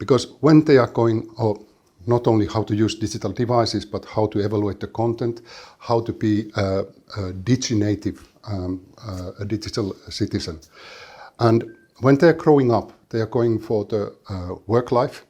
Because when they are going, not only how to use digital devices, but how to evaluate the content, how to be a digi-native, a digital citizen. And when they're growing up, they are going for the work life.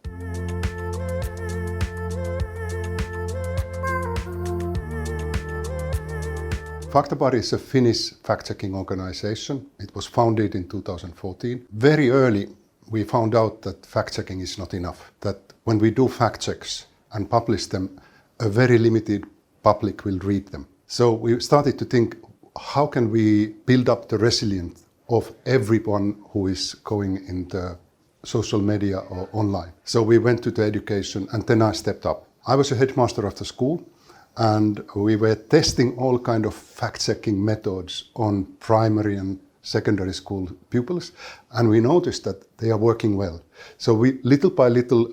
Faktabaari is a Finnish fact-checking organization. It was founded in 2014. Very early, we found out that fact-checking is not enough, that when we do fact-checks and publish them, a very limited public will read them. So we started to think, how can we build up the resilience of everyone who is going in the social media or online? So we went to the education, and then I stepped up. I was a headmaster of the school, and we were testing all kind of fact-checking methods on primary and secondary school pupils, and we noticed that they are working well. So we little by little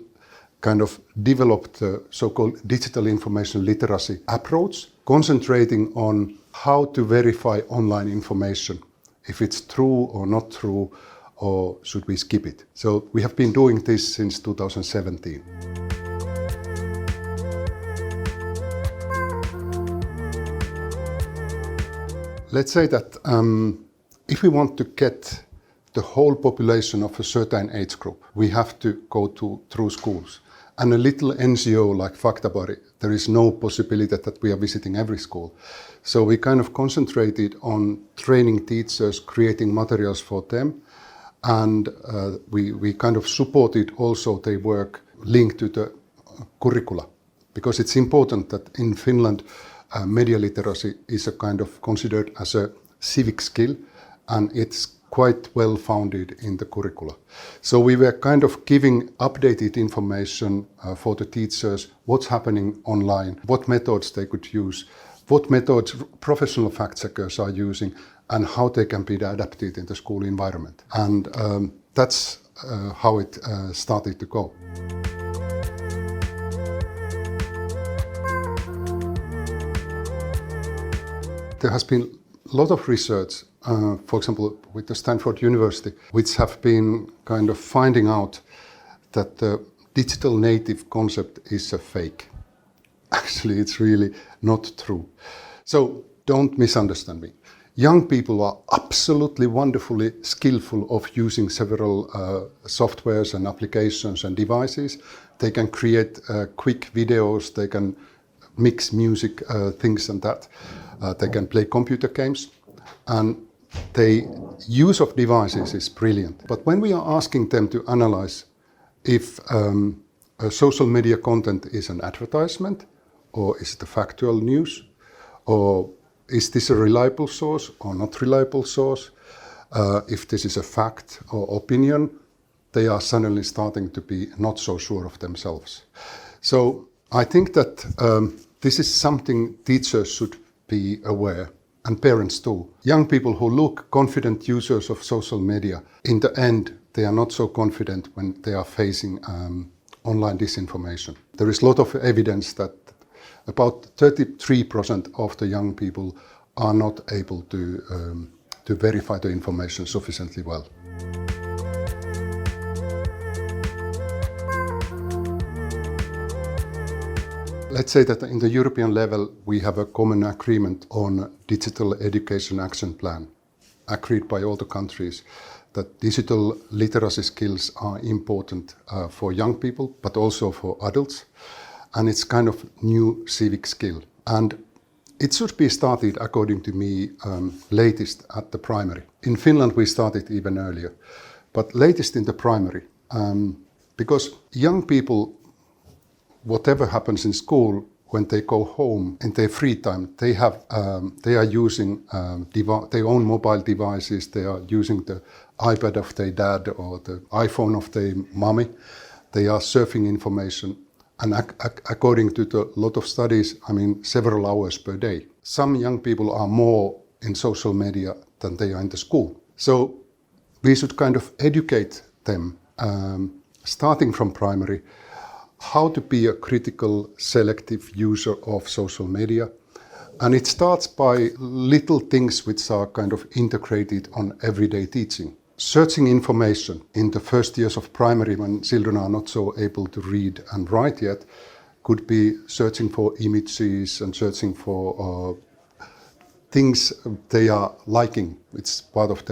kind of developed the so-called digital information literacy approach, concentrating on how to verify online information, if it's true or not true, or should we skip it. So we have been doing this since 2017. Let's say that if we want to get the whole population of a certain age group, we have to go through schools. And a little NGO like Faktabaari, there is no possibility that we are visiting every school. So we kind of concentrated on training teachers, creating materials for them, and we kind of supported also their work linked to the curricula, because it's important that in Finland, media literacy is a kind of considered as a civic skill, and it's quite well founded in the curricula. So we were kind of giving updated information for the teachers, what's happening online, what methods they could use, what methods professional fact-checkers are using, and how they can be adapted in the school environment. And that's how it started to go. There has been a lot of research, for example, with the Stanford University, which have been kind of finding out that the digital native concept is a fake. Actually, it's really not true. So don't misunderstand me. Young people are absolutely wonderfully skillful of using several softwares and applications and devices. They can create quick videos, they can mix music, things and that. They can play computer games, and the use of devices is brilliant. But when we are asking them to analyze if a social media content is an advertisement, or is it a factual news, or is this a reliable source or not reliable source, if this is a fact or opinion, they are suddenly starting to be not so sure of themselves. So I think that this is something teachers should be aware, and parents too. Young people who look confident users of social media, in the end, they are not so confident when they are facing online disinformation. There is a lot of evidence that about 33% of the young people are not able to verify the information sufficiently well. Let's say that in the European level, we have a common agreement on digital education action plan, agreed by all the countries, that digital literacy skills are important for young people, but also for adults. And it's kind of new civic skill. And it should be started, according to me, latest at the primary. In Finland, we started even earlier, but latest in the primary, because young people, whatever happens in school, when they go home in their free time, they are using their own mobile devices. They are using the iPad of their dad or the iPhone of their mommy. They are surfing information, and according to a lot of studies, I mean, several hours per day. Some young people are more in social media than they are in the school. So we should kind of educate them, starting from primary, how to be a critical, selective user of social media. And it starts by little things which are kind of integrated on everyday teaching. searching information in the first years of primary when children are not so able to read and write yet could be searching for images and searching for things they are liking. It's part of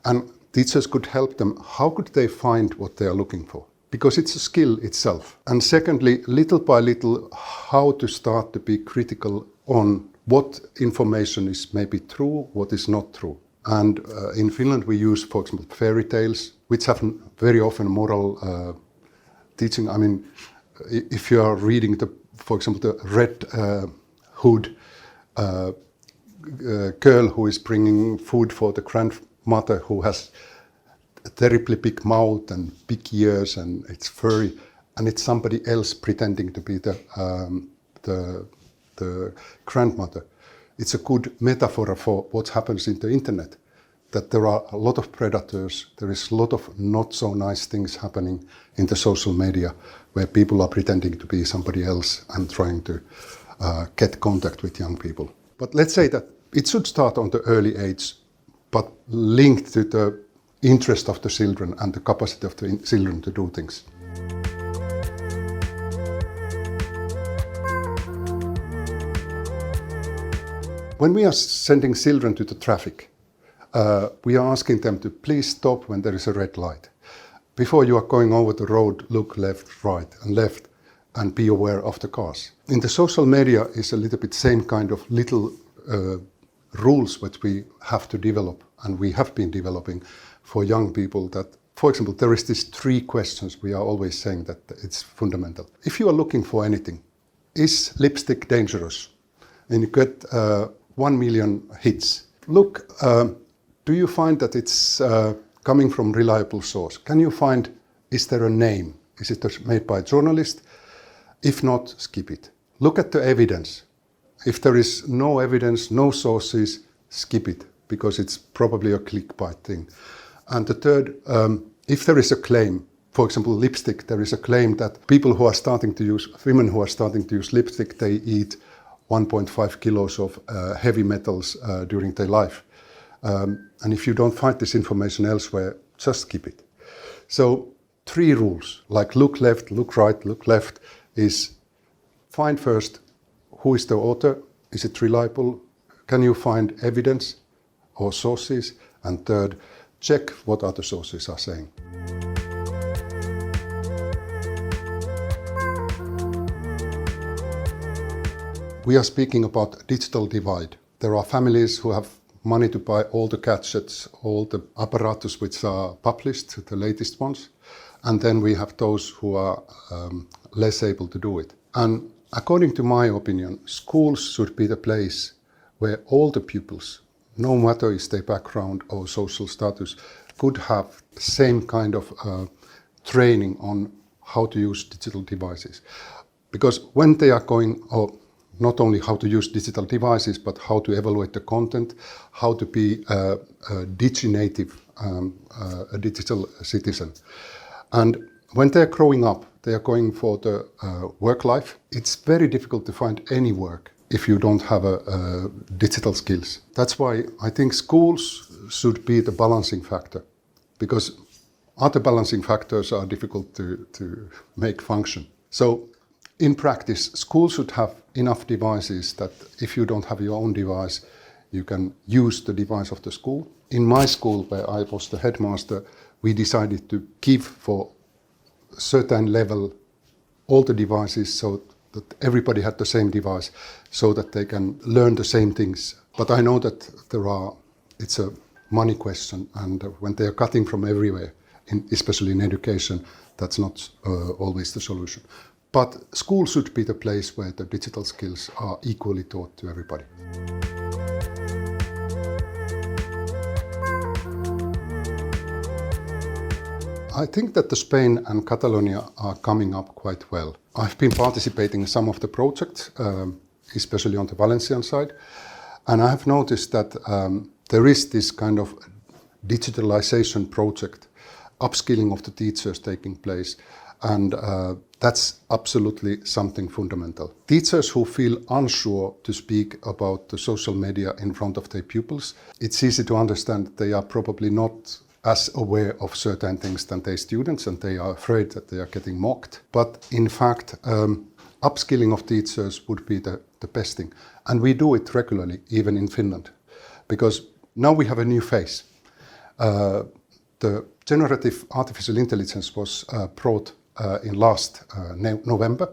and teachers could help them. How could they find what they are looking for? Because it's a skill itself. And secondly, little by little, how to start to be critical on what information is maybe true, what is not true. And in Finland we use, for example, fairy tales, which have very often moral teaching. I mean, if you are reading, for example, the Red Hood girl who is bringing food for the grandmother who has a terribly big mouth and big ears and it's furry, and it's somebody else pretending to be the grandmother. It's a good metaphor for what happens in the internet, that there are a lot of predators, there is a lot of not so nice things happening in the social media where people are pretending to be somebody else and trying to get contact with young people. But let's say that it should start on the early age, but linked to the interest of the children and the capacity of the children to do things. When we are sending children to the traffic, we are asking them to please stop when there is a red light. Before you are going over the road, look left, right and left and be aware of the cars. In the social media is a little bit same kind of little rules that we have to develop, and we have been developing for young people. That, for example, there is these 3 questions we are always saying that it's fundamental. If you are looking for anything, is lipstick dangerous? And you get 1 million hits. Look, do you find that it's coming from reliable source? Can you find, is there a name? Is it made by a journalist? If not, skip it. Look at the evidence. If there is no evidence, no sources, skip it, because it's probably a clickbait thing. And the third, if there is a claim, for example, lipstick, there is a claim that women who are starting to use lipstick, they eat 1.5 kilos of heavy metals during their life. And if you don't find this information elsewhere, just skip it. So 3 rules, like look left, look right, look left, is find first who is the author, is it reliable, can you find evidence or sources, and third, check what other sources are saying. We are speaking about digital divide. There are families who have money to buy all the gadgets, all the apparatus which are published, the latest ones. And then we have those who are less able to do it. And according to my opinion, schools should be the place where all the pupils, no matter is their background or social status, could have the same kind of training on how to use digital devices. Because when they are going, not only how to use digital devices, but how to evaluate the content, how to be a digi-native, a digital citizen. And when they're growing up, they are going for the work life. It's very difficult to find any work if you don't have digital skills. That's why I think schools should be the balancing factor, because other balancing factors are difficult to make function. So in practice, schools should have enough devices that if you don't have your own device, you can use the device of the school. In my school, where I was the headmaster, we decided to give for a certain level all the devices so that everybody had the same device so that they can learn the same things. But I know that it's a money question, and when they are cutting from everywhere, especially in education, that's not always the solution. But school should be the place where the digital skills are equally taught to everybody. I think that the Spain and Catalonia are coming up quite well. I've been participating in some of the projects, especially on the Valencian side, and I have noticed that there is this kind of digitalization project, upskilling of the teachers taking place, and that's absolutely something fundamental. Teachers who feel unsure to speak about the social media in front of their pupils, it's easy to understand that they are probably not as aware of certain things than their students, and they are afraid that they are getting mocked. But in fact, upskilling of teachers would be the best thing. And we do it regularly, even in Finland, because now we have a new phase. The generative artificial intelligence was brought in last November.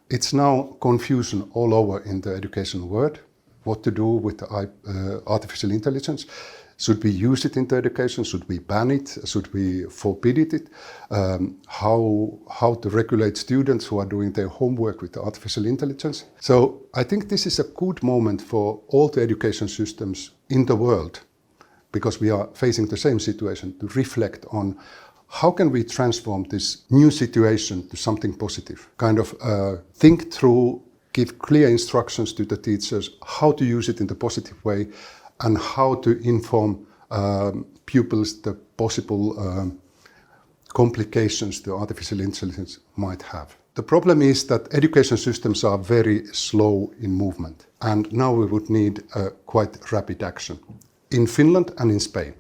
It's now confusion all over in the education world, what to do with the artificial intelligence. Should we use it in the education? Should we ban it? Should we forbid it? How to regulate students who are doing their homework with the artificial intelligence? So I think this is a good moment for all the education systems in the world, because we are facing the same situation, to reflect on how can we transform this new situation to something positive? Kind of think through, give clear instructions to the teachers how to use it in the positive way, and how to inform pupils the possible complications the artificial intelligence might have. The problem is that education systems are very slow in movement, and now we would need quite rapid action in Finland and in Spain.